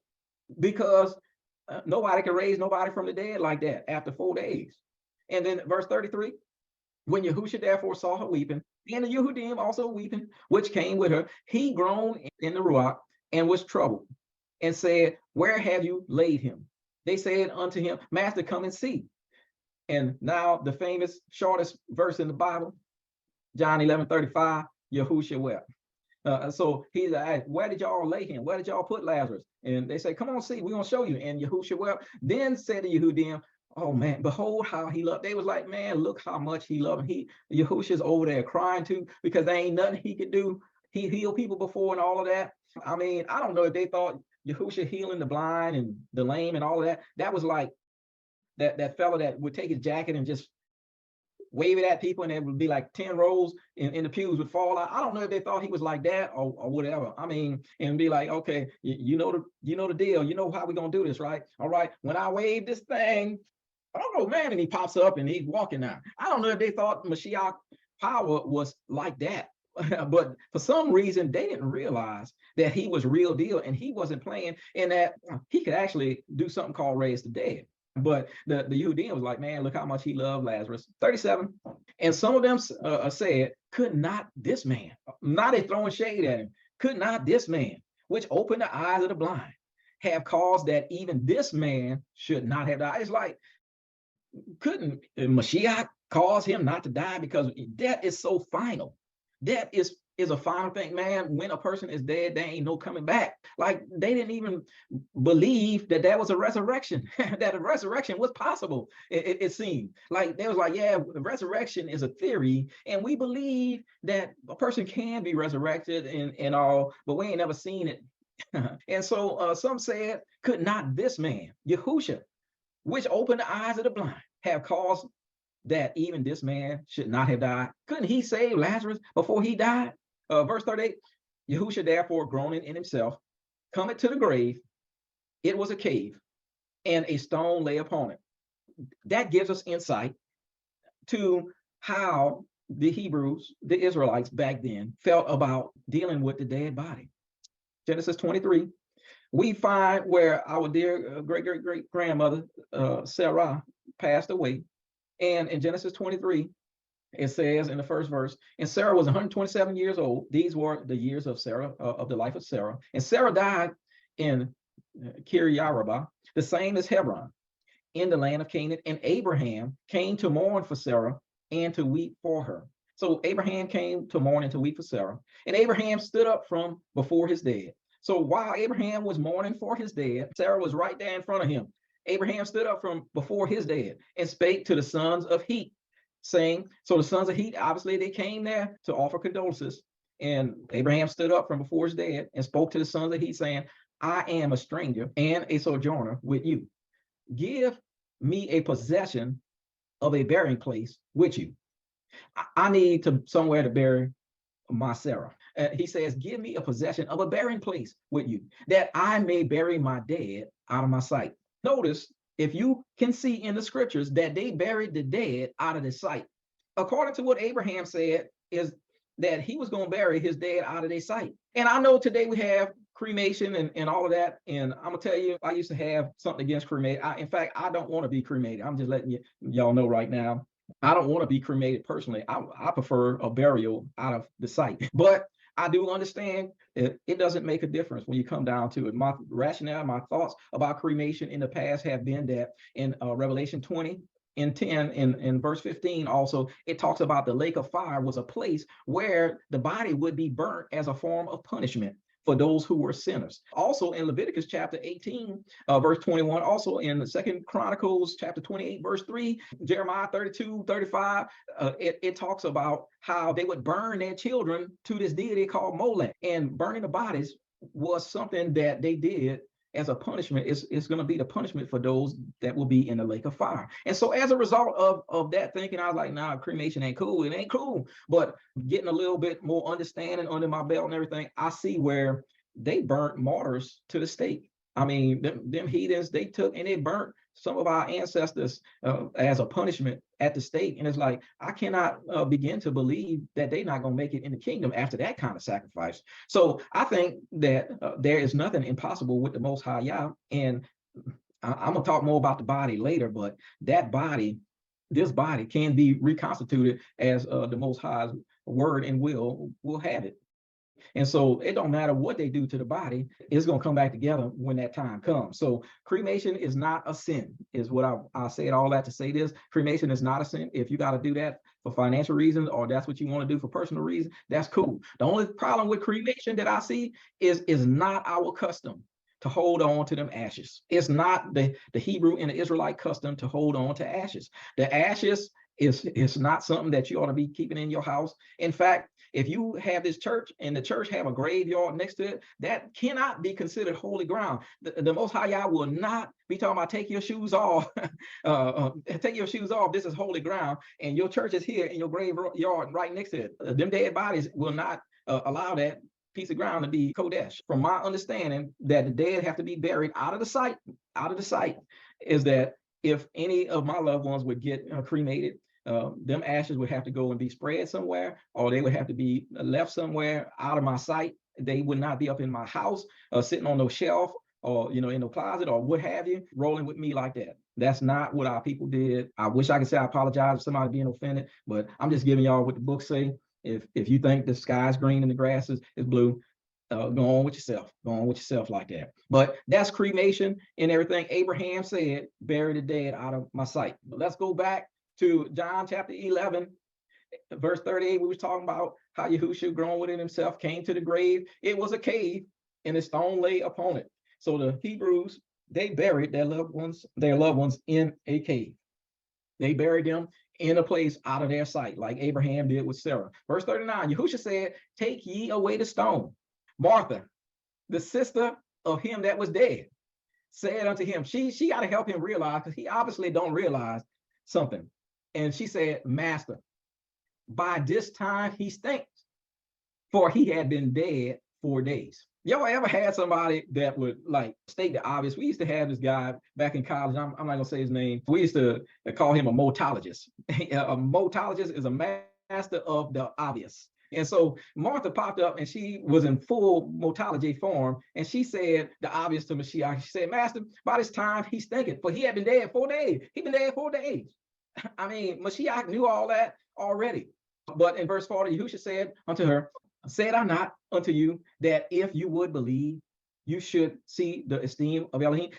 because nobody can raise nobody from the dead like that after 4 days. And then verse 33, when Yahusha therefore saw her weeping, and the Yehudim also weeping, which came with her, he groaned in the Ruach and was troubled, and said, where have you laid him? They said unto him, Master, come and see. And now the famous shortest verse in the Bible, John 11:35, Yahusha wept. So he's like, where did y'all lay him? Where did y'all put Lazarus? And they say, come on, see, we're going to show you. And Yahushua, well, then said to Yehudim, oh man, behold how he loved. They was like, man, look how much he loved. Yahusha's over there crying too, because there ain't nothing he could do. He healed people before and all of that. I mean, I don't know if they thought Yahusha healing the blind and the lame and all of that. That was like that fellow that would take his jacket and just wave it at people, and it would be like 10 rows in the pews would fall out. I don't know if they thought he was like that or whatever. I mean, and be like, okay, you know the deal. You know how we're gonna do this, right? All right, when I wave this thing, oh man, and he pops up and he's walking now. I don't know if they thought Mashiach power was like that. But for some reason, they didn't realize that he was real deal and he wasn't playing, and that he could actually do something called raise the dead. But the Yehudim was like, man, look how much he loved Lazarus. 37. And some of them said, could not this man, not they throwing shade at him, could not this man, which opened the eyes of the blind, have caused that even this man should not have died? It's like, couldn't Mashiach cause him not to die? Because death is so final. Death is a final thing, man. When a person is dead, there ain't no coming back. Like, they didn't even believe that there was a resurrection, that a resurrection was possible. It seemed like they was like, yeah, the resurrection is a theory, and we believe that a person can be resurrected and all, but we ain't never seen it. And so some said, could not this man, Yahusha, which opened the eyes of the blind, have caused that even this man should not have died? Couldn't he save Lazarus before he died? Verse 38, Yahusha therefore groaning in himself, cometh to the grave. It was a cave, and a stone lay upon it. That gives us insight to how the Hebrews, the Israelites back then, felt about dealing with the dead body. Genesis 23, we find where our dear great-great-great-grandmother, Sarah, passed away. And in Genesis 23, it says in the first verse, and Sarah was 127 years old. These were the years of Sarah, of the life of Sarah. And Sarah died in Kiriarabah, the same as Hebron, in the land of Canaan. And Abraham came to mourn for Sarah and to weep for her. So Abraham came to mourn and to weep for Sarah. And Abraham stood up from before his dead. So while Abraham was mourning for his dead, Sarah was right there in front of him. Abraham stood up from before his dead and spake to the sons of Heth, saying, so the sons of Heth, obviously they came there to offer condolences. And Abraham stood up from before his dead and spoke to the sons of Heth, saying, I am a stranger and a sojourner with you. Give me a possession of a burying place with you. I need somewhere to bury my Sarah. He says, give me a possession of a burying place with you, that I may bury my dead out of my sight. Notice, if you can see in the scriptures, that they buried the dead out of their sight. According to what Abraham said, is that he was going to bury his dead out of their sight. And I know today we have cremation and all of that. And I'm going to tell you, I used to have something against cremated. In fact, I don't want to be cremated. I'm just letting y'all know right now. I don't want to be cremated personally. I prefer a burial out of the sight. But I do understand it doesn't make a difference when you come down to it. My rationale, my thoughts about cremation in the past have been that in Revelation 20 and 10 in verse 15 also, it talks about the lake of fire was a place where the body would be burnt as a form of punishment for those who were sinners. Also in Leviticus chapter 18, verse 21, also in the 2nd Chronicles chapter 28, verse 3, Jeremiah 32, 35, it talks about how they would burn their children to this deity called Molech. And burning the bodies was something that they did as a punishment. It's going to be the punishment for those that will be in the lake of fire. And so as a result of that thinking, I was like, nah, cremation ain't cool. It ain't cool. But getting a little bit more understanding under my belt and everything, I see where they burnt martyrs to the stake. I mean, them heathens, they took and they burnt some of our ancestors as a punishment at the stake. And it's like, I cannot begin to believe that they're not going to make it in the kingdom after that kind of sacrifice. So I think that there is nothing impossible with the Most High Yah. And I'm going to talk more about the body later, but that body, this body can be reconstituted as the Most High's word and will have it. And so it don't matter what they do to the body, it's going to come back together when that time comes. So cremation is not a sin, is what I said all that to say this. Cremation is not a sin. If you got to do that for financial reasons, or that's what you want to do for personal reasons, that's cool. The only problem with cremation that I see is not our custom to hold on to them ashes. It's not the Hebrew and the Israelite custom to hold on to ashes. The ashes is not something that you ought to be keeping in your house. In fact, if you have this church and the church have a graveyard next to it, that cannot be considered holy ground. The Most High Yah will not be talking about take your shoes off. Take your shoes off. This is holy ground, and your church is here in your graveyard right next to it. Them dead bodies will not allow that piece of ground to be Kodesh. From my understanding, that the dead have to be buried out of the sight. Out of the sight is that if any of my loved ones would get cremated, them ashes would have to go and be spread somewhere, or they would have to be left somewhere out of my sight. They would not be up in my house, sitting on no shelf, or in no closet, or what have you, rolling with me like that. That's not what our people did. I wish I could say I apologize for somebody being offended, but I'm just giving y'all what the books say. If you think the sky's green and the grass is blue, go on with yourself. Go on with yourself like that. But that's cremation and everything. Abraham said, bury the dead out of my sight. But let's go back to John chapter 11, verse 38. We were talking about how Yahushua, grown within himself, came to the grave. It was a cave, and a stone lay upon it. So the Hebrews, they buried their loved ones in a cave. They buried them in a place out of their sight, like Abraham did with Sarah. Verse 39, Yahushua said, take ye away the stone. Martha, the sister of him that was dead, said unto him, she got to help him realize, because he obviously don't realize something. And she said, Master, by this time he stinks, for he had been dead 4 days. Y'all ever had somebody that would like state the obvious? We used to have this guy back in college. I'm not gonna say his name. We used to call him a motologist. A motologist is a master of the obvious. And so Martha popped up, and she was in full motology form, and she said the obvious to Mashiach. She said, Master, by this time he's thinking, for he had been dead 4 days. He'd been dead 4 days. I mean, Mashiach knew all that already. But in verse 40, Yahushua said unto her, said I not unto you that if you would believe, you should see the esteem of Elohim?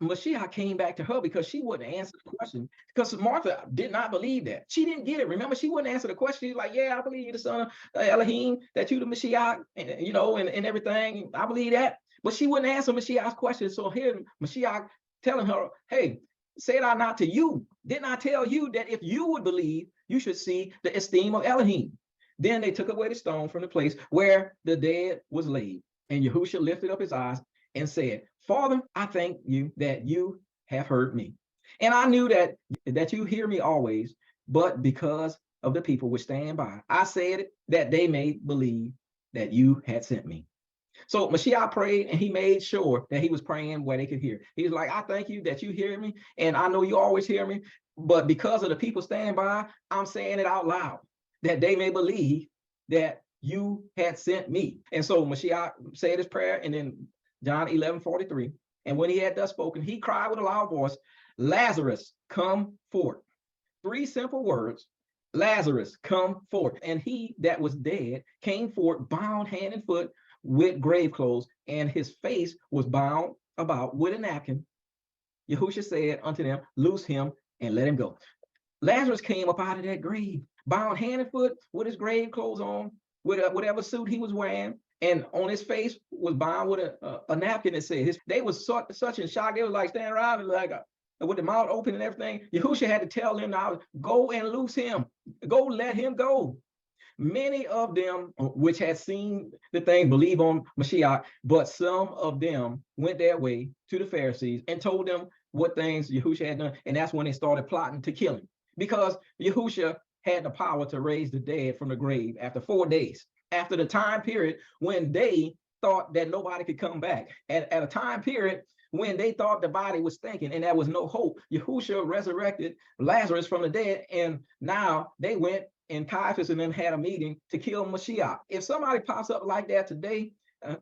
Mashiach came back to her because she wouldn't answer the question, because Martha did not believe that. She didn't get it. Remember, she wouldn't answer the question. She's like, yeah, I believe you're the son of Elohim, that you the Mashiach, and everything. I believe that. But she wouldn't answer Mashiach's question. So here, Mashiach telling her, hey, said I not to you, didn't I tell you that if you would believe, you should see the esteem of Elohim? Then they took away the stone from the place where the dead was laid. And Yahushua lifted up his eyes and said, Father, I thank you that you have heard me. And I knew that you hear me always, but because of the people which stand by, I said it, that they may believe that you had sent me. So Mashiach prayed, and he made sure that he was praying where they could hear. He was like, I thank you that you hear me, and I know you always hear me, but because of the people standing by, I'm saying it out loud, that they may believe that you had sent me. And so Mashiach said his prayer, and then John 11:43, and when he had thus spoken, he cried with a loud voice, Lazarus, come forth. 3 simple words, Lazarus, come forth. And he that was dead came forth, bound hand and foot with grave clothes, and his face was bound about with a napkin. Yahushua said unto them, loose him and let him go. Lazarus came up out of that grave, bound hand and foot with his grave clothes on, with whatever suit he was wearing, and on his face was bound with a napkin. It said they was such in shock. They was like standing around and like with the mouth open and everything. Yahushua had to tell them, now go and loose him, go let him go. Many of them which had seen the thing believe on Mashiach, but some of them went their way to the Pharisees and told them what things Yahushua had done. And that's when they started plotting to kill him, because Yahushua had the power to raise the dead from the grave after 4 days, after the time period when they thought that nobody could come back, at a time period when they thought the body was stinking and there was no hope. Yahushua resurrected Lazarus from the dead, and now they went, and Caiaphas and them had a meeting to kill Mashiach. If somebody pops up like that today,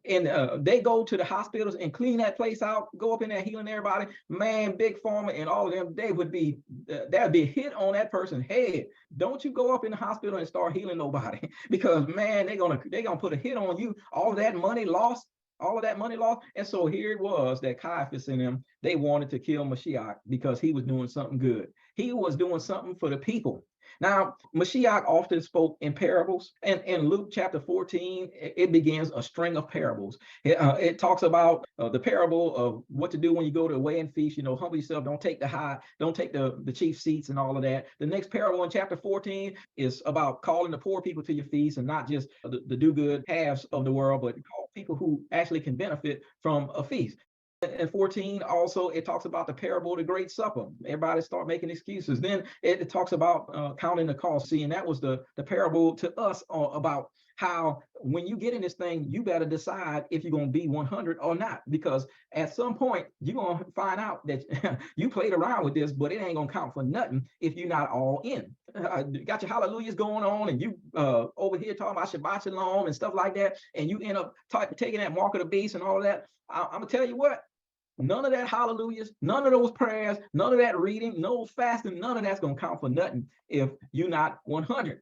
They go to the hospitals and clean that place out, go up in there healing everybody. Man, Big Pharma and all of them, they would be, there'd be a hit on that person's head. Don't you go up in the hospital and start healing nobody, because man, they're gonna put a hit on you. All of that money lost. All of that money lost. And so here it was that Caiaphas and them, they wanted to kill Mashiach because he was doing something good. He was doing something for the people. Now, Mashiach often spoke in parables, and in Luke chapter 14, it begins a string of parables. It talks about the parable of what to do when you go to a wedding feast. Humble yourself, don't take the chief seats and all of that. The next parable in chapter 14 is about calling the poor people to your feast, and not just the do-good halves of the world, but call people who actually can benefit from a feast. In 14, also, it talks about the parable of the Great Supper. Everybody start making excuses. Then it talks about counting the cost. See, and that was the parable to us about how when you get in this thing, you better decide if you're going to be 100 or not, because at some point you're going to find out that you played around with this, but it ain't going to count for nothing if you're not all in. Got your hallelujahs going on, and you over here talking about Shabbat Shalom and stuff like that, and you end up taking that mark of the beast and all of that. I'm going to tell you what. None of that hallelujahs, none of those prayers, none of that reading, no fasting, none of that's going to count for nothing if you're not 100.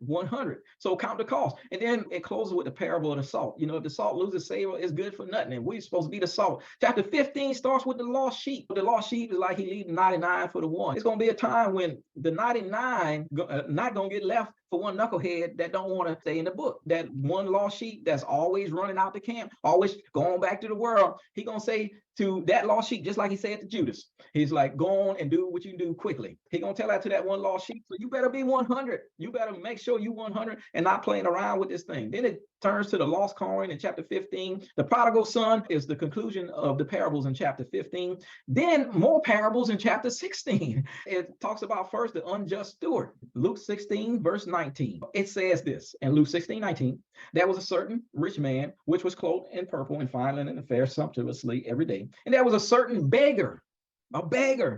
So count the cost. And then it closes with the parable of the salt. If the salt loses savor, it's good for nothing. And we're supposed to be the salt. Chapter 15 starts with the lost sheep. The lost sheep is like he leaving 99 for the one. It's going to be a time when the 99 not going to get left for one knucklehead that don't want to stay in the book. That one lost sheep that's always running out the camp, always going back to the world. He going to say to that lost sheep, just like he said to Judas, he's like, go on and do what you can do quickly. He going to tell that to that one lost sheep. So you better be 100. You better make sure you 100 and not playing around with this thing. Then it turns to the lost coin in chapter 15. The prodigal son is the conclusion of the parables in chapter 15. Then more parables in chapter 16. It talks about first the unjust steward. Luke 16, verse 19. It says this in Luke 16, 19. There was a certain rich man which was clothed in purple and fine linen and fared sumptuously every day. And there was a certain beggar,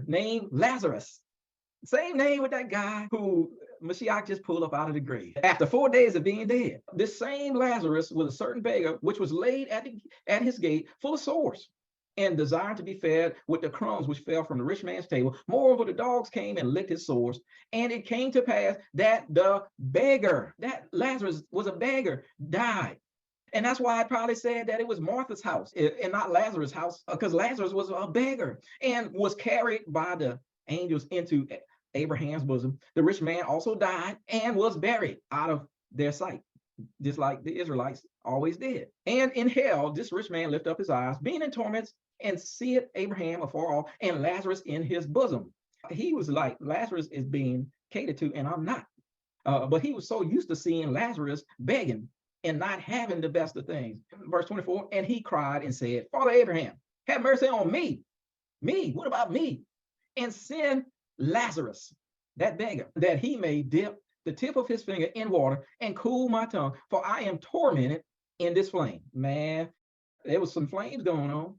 named Lazarus. Same name with that guy who Mashiach just pulled up out of the grave after 4 days of being dead. This same Lazarus was a certain beggar, which was laid at his gate full of sores, and desired to be fed with the crumbs which fell from the rich man's table. Moreover, the dogs came and licked his sores. And it came to pass that the beggar, that Lazarus was a beggar, died. And that's why I probably said that it was Martha's house and not Lazarus' house, because Lazarus was a beggar and was carried by the angels into Abraham's bosom. The rich man also died and was buried out of their sight, just like the Israelites always did. And in hell, this rich man lifted up his eyes, being in torments, and seeth Abraham afar off and Lazarus in his bosom. He was like, Lazarus is being catered to, and I'm not. But he was so used to seeing Lazarus begging and not having the best of things. Verse 24, and he cried and said, Father Abraham, have mercy on me. Me, what about me? And send Lazarus, that beggar, that he may dip the tip of his finger in water and cool my tongue, for I am tormented in this flame. Man, there was some flames going on,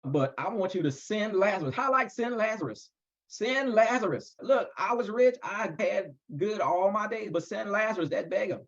but I want you to send Lazarus. How like send Lazarus? Send Lazarus. Look, I was rich. I had good all my days, but send Lazarus, that beggar,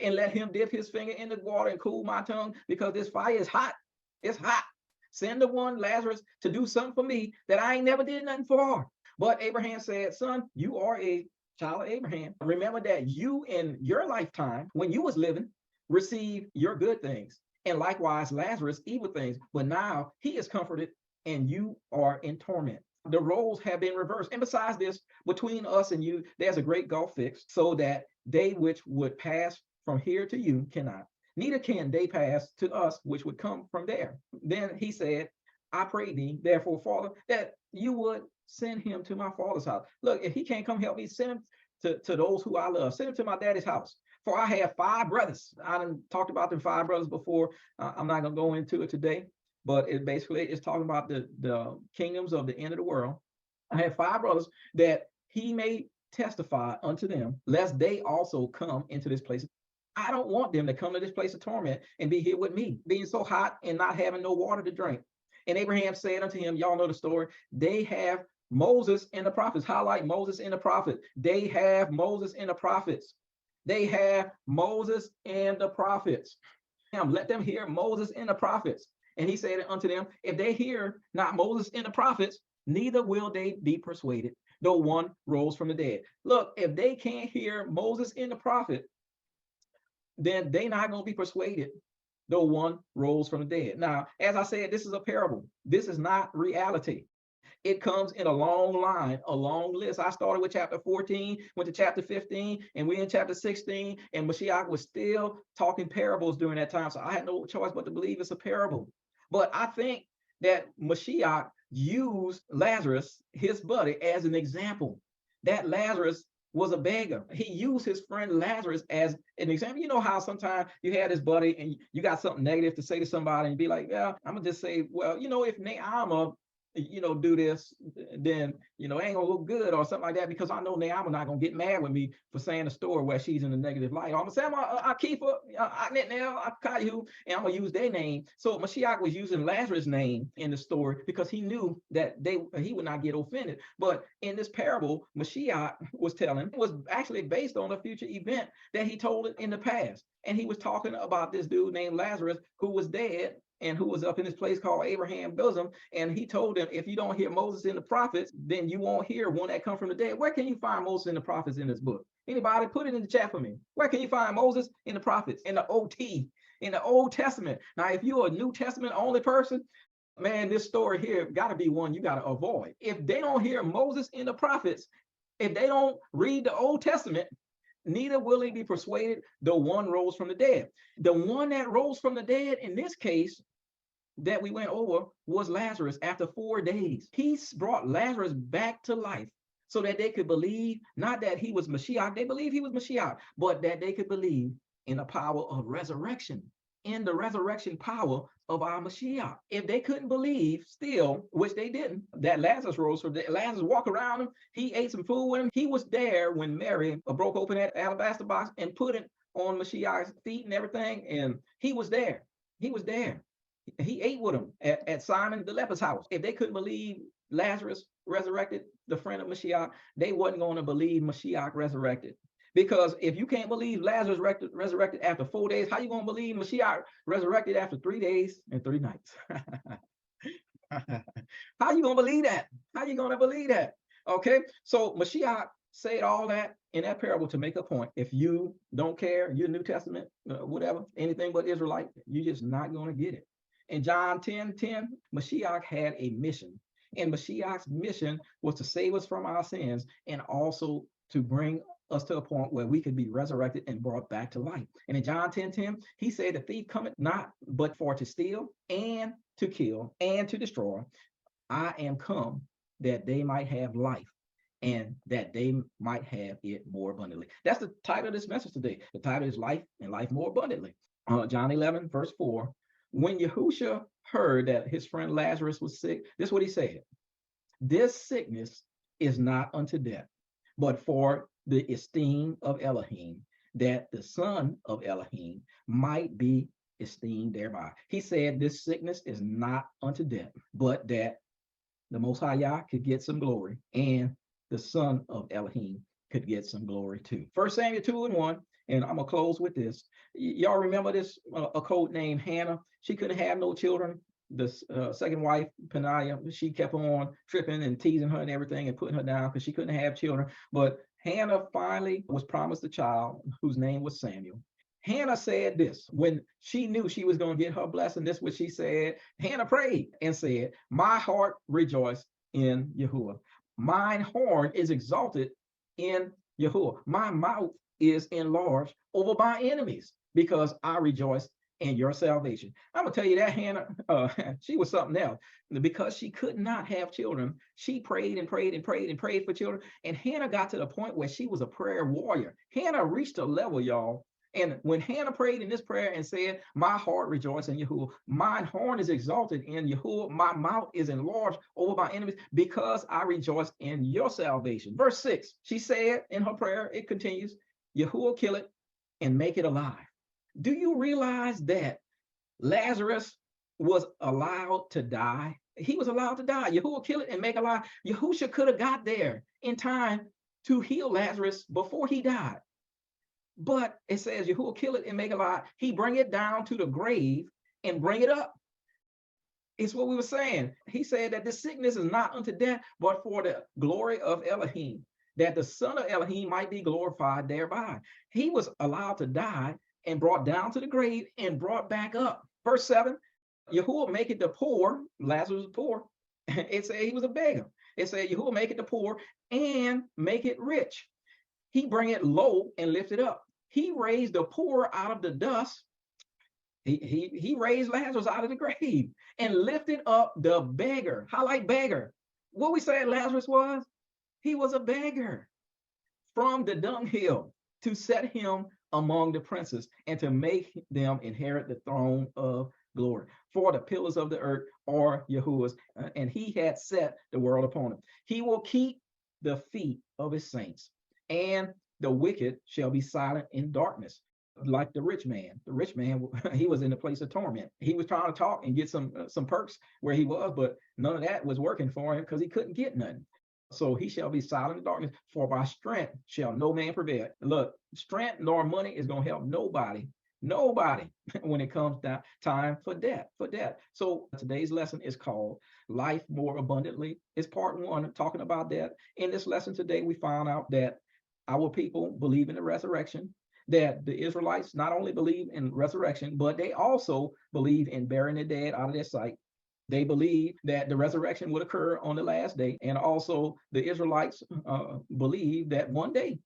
and let him dip his finger in the water and cool my tongue, because this fire is hot. It's hot. Send the one Lazarus to do something for me that I ain't never did nothing for. But Abraham said, son, you are a child of Abraham. Remember that you in your lifetime, when you was living, received your good things, and likewise Lazarus evil things. But now he is comforted and you are in torment. The roles have been reversed. And besides this, between us and you, there's a great gulf fixed, so that they which would pass from here to you cannot, neither can they pass to us which would come from there. Then he said, I pray thee, therefore, Father, that you would send him to my father's house. Look, if he can't come help me, send him to those who I love. Send him to my daddy's house. For I have 5 brothers. I done talked about them 5 brothers before. I'm not going to go into it today, but it basically is talking about the kingdoms of the end of the world. I have 5 brothers, that he may testify unto them, lest they also come into this place. I don't want them to come to this place of torment and be here with me, being so hot and not having no water to drink. And Abraham said unto him, y'all know the story, they have Moses and the prophets. Highlight Moses and the prophets. They have Moses and the prophets. They have Moses and the prophets. Let them hear Moses and the prophets. And he said unto them, if they hear not Moses and the prophets, neither will they be persuaded, though one rose from the dead. Look, if they can't hear Moses and the prophet, then they're not going to be persuaded, though one rose from the dead. Now, as I said, this is a parable. This is not reality. It comes in a long line, a long list. I started with chapter 14, went to chapter 15, and we're in chapter 16, and Mashiach was still talking parables during that time. So I had no choice but to believe it's a parable. But I think that Mashiach used Lazarus, his buddy, as an example. That Lazarus was a beggar. He used his friend Lazarus as an example. You know how sometimes you have this buddy and you got something negative to say to somebody and be like, yeah, I'm gonna just say, well, if Naama, do this, then, it ain't gonna look good or something like that, because I know Naama not gonna get mad with me for saying a story where she's in a negative light. I'm gonna say, I keep her, I Caillou, and I'm gonna use their name. So Mashiach was using Lazarus' name in the story because he knew that he would not get offended. But in this parable, Mashiach was telling was actually based on a future event that he told it in the past. And he was talking about this dude named Lazarus who was dead and who was up in this place called Abraham's bosom. And he told them, if you don't hear Moses and the prophets, then you won't hear one that come from the dead. Where can you find Moses and the prophets in this book? Anybody? Put it in the chat for me. Where can you find Moses and the prophets in the OT, in the Old Testament? Now, if you're a New Testament only person, man, this story here got to be one you got to avoid. If they don't hear Moses and the prophets, if they don't read the Old Testament, neither will they be persuaded, though one rose from the dead. The one that rose from the dead in this case that we went over was Lazarus. After 4 days, he brought Lazarus back to life so that they could believe, not that he was Mashiach, they believed he was Mashiach, but that they could believe in the power of resurrection, in the resurrection power of our Mashiach. If they couldn't believe still, which they didn't, that Lazarus rose from the dead, Lazarus walked around him, he ate some food with him. He was there when Mary broke open that alabaster box and put it on Mashiach's feet and everything, and he was there. He was there. He ate with him at Simon the leper's house. If they couldn't believe Lazarus resurrected, the friend of Mashiach, they wasn't going to believe Mashiach resurrected. Because if you can't believe Lazarus resurrected after 4 days, how you going to believe Mashiach resurrected after 3 days and 3 nights? How you going to believe that? How you going to believe that? Okay, so Mashiach said all that in that parable to make a point. If you don't care, you're New Testament, whatever, anything but Israelite, you're just not going to get it. In John 10:10, Mashiach had a mission. And Mashiach's mission was to save us from our sins and also to bring us to a point where we could be resurrected and brought back to life. And in John 10:10, he said, the thief cometh not but for to steal and to kill and to destroy. I am come that they might have life and that they might have it more abundantly. That's the title of this message today. The title is Life and Life More Abundantly. John 11, verse 4. When Yahusha heard that his friend Lazarus was sick, this is what he said. This sickness is not unto death, but for the esteem of Elohim, that the son of Elohim might be esteemed thereby. He said this sickness is not unto death, but that the Most High Yah could get some glory, and the son of Elohim could get some glory too. 1 Samuel 2:1, and I'm gonna close with this. Y'all remember this a code named Hannah? She couldn't have no children. The second wife, Peninnah, she kept on tripping and teasing her and everything and putting her down because she couldn't have children. But Hannah finally was promised a child whose name was Samuel. Hannah said this when she knew she was going to get her blessing. This is what she said. Hannah prayed and said, my heart rejoiced in Yahuah. Mine horn is exalted in Yahuah. My mouth is enlarged over my enemies because I rejoice in your salvation. I'm going to tell you that Hannah, she was something else. Because she could not have children, she prayed and prayed and prayed and prayed for children. And Hannah got to the point where she was a prayer warrior. Hannah reached a level, y'all. And when Hannah prayed in this prayer and said, my heart rejoices in Yahuah, mine horn is exalted in Yahuah, my mouth is enlarged over my enemies because I rejoice in your salvation. Verse 6, she said in her prayer, it continues, Yahuah kill it and make it alive. Do you realize that Lazarus was allowed to die? He was allowed to die. Yahuah kill it and make it alive. Yahusha could have got there in time to heal Lazarus before he died. But it says Yahuah kill it and make it alive. He bring it down to the grave and bring it up. It's what we were saying. He said that this sickness is not unto death, but for the glory of Elohim, that the Son of Elohim might be glorified thereby. He was allowed to die and brought down to the grave and brought back up. Verse 7, Yahuah make it the poor. Lazarus was poor. It said he was a beggar. It said Yahuah make it the poor and make it rich. He bring it low and lift it up. He raised the poor out of the dust. He raised Lazarus out of the grave and lifted up the beggar. Highlight beggar. What we said Lazarus was? He was a beggar from the dunghill to set him among the princes and to make them inherit the throne of glory. For the pillars of the earth are Yahuwah's, and he had set the world upon him. He will keep the feet of his saints, and the wicked shall be silent in darkness. Like the rich man. The rich man, he was in a place of torment. He was trying to talk and get some perks where he was, but none of that was working for him because he couldn't get nothing. So he shall be silent in darkness, for by strength shall no man prevail. Look, strength nor money is going to help nobody when it comes to time for death, So today's lesson is called Life More Abundantly. It's part 1, talking about that. In this lesson today, we found out that our people believe in the resurrection, that the Israelites not only believe in resurrection, but they also believe in burying the dead out of their sight. They believe that the resurrection would occur on the last day. And also the Israelites believe that one day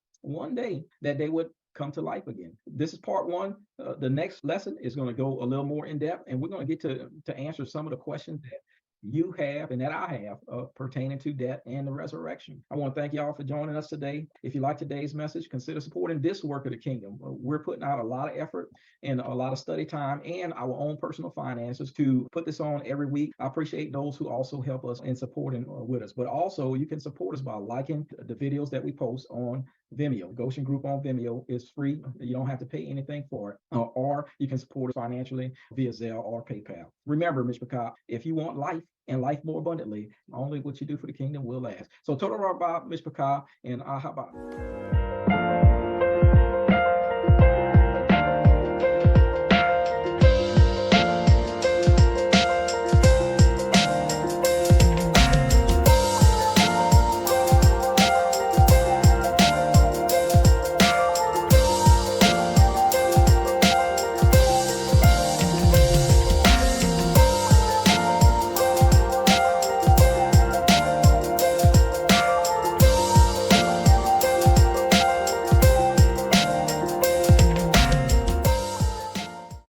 that they would come to life again. This is part 1. The next lesson is going to go a little more in depth, and we're going to get to answer some of the questions that you have and that I have pertaining to death and the resurrection. I want to thank y'all for joining us today. If you like today's message, consider supporting this work of the kingdom. We're putting out a lot of effort and a lot of study time and our own personal finances to put this on every week. I appreciate those who also help us in supporting with us, but also you can support us by liking the videos that we post on Vimeo. Goshen Group on Vimeo is free. You don't have to pay anything for it, or you can support us financially via Zelle or PayPal. Remember, Mishpacha, if you want life and life more abundantly, only what you do for the kingdom will last. So Torah Mishpacha and Ahaba.